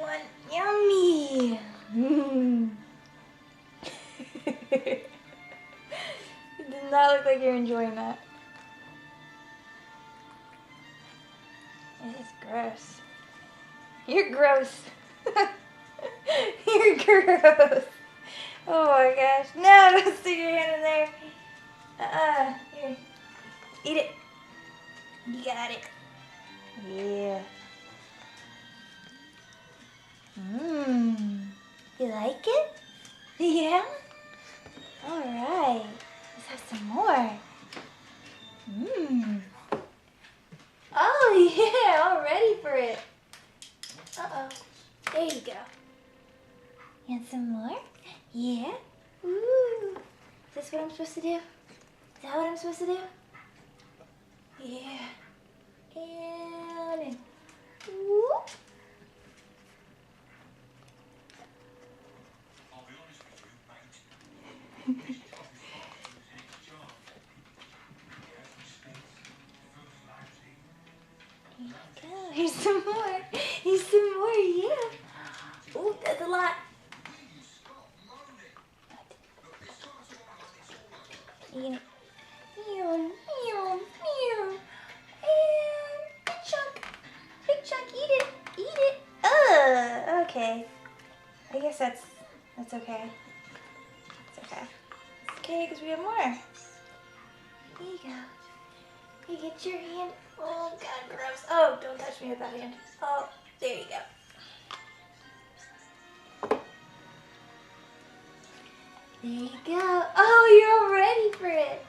one. Yummy. It does not look like you're enjoying that. It is gross. You're gross. You're gross. Oh my gosh. No, don't stick your hand in there. Here. Eat it. You got it. Yeah. Mmm. You like it? Yeah? Alright. Let's have some more. Mmm. Oh yeah, all ready for it. Uh-oh. There you go. You want some more? Yeah? Ooh. Is this what I'm supposed to do? Is that what I'm supposed to do? Yeah. And in. Whoop. Here's some more. Here's some more, yeah. Ooh, that's a lot. Eat it. Meow, meow, meow. And big chunk. Big chunk, eat it. Eat it. Okay. I guess that's okay. It's okay. It's okay because we have more. There you go. You get your hand. Oh, God, gross. Oh, don't touch me with that hand. Oh, there you go. There you go. Oh, you're all ready for it.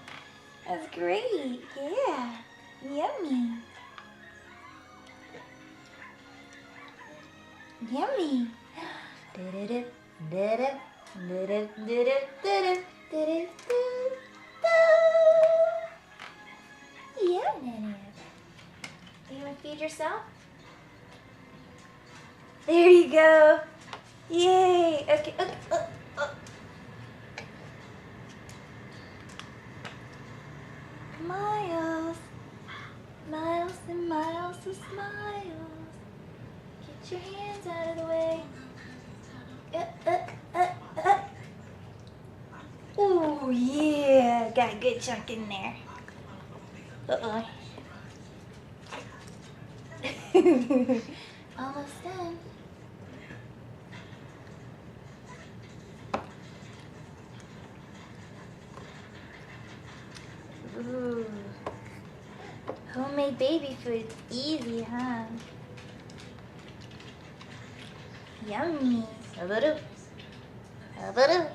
That's great. Yeah. Yummy. Yummy. Yeah, Nanny. You want to feed yourself? There you go. Yay. Okay. Miles. Miles and miles of smiles. Get your hands out of the way. Ooh, yeah. Got a good chunk in there. Uh-oh. Almost done. Ooh. Homemade baby food. Easy, huh? Yummy. A little. A little.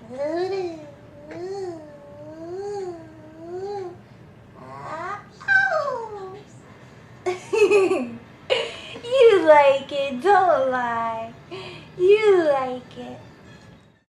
A little. You like it, don't lie. You like it.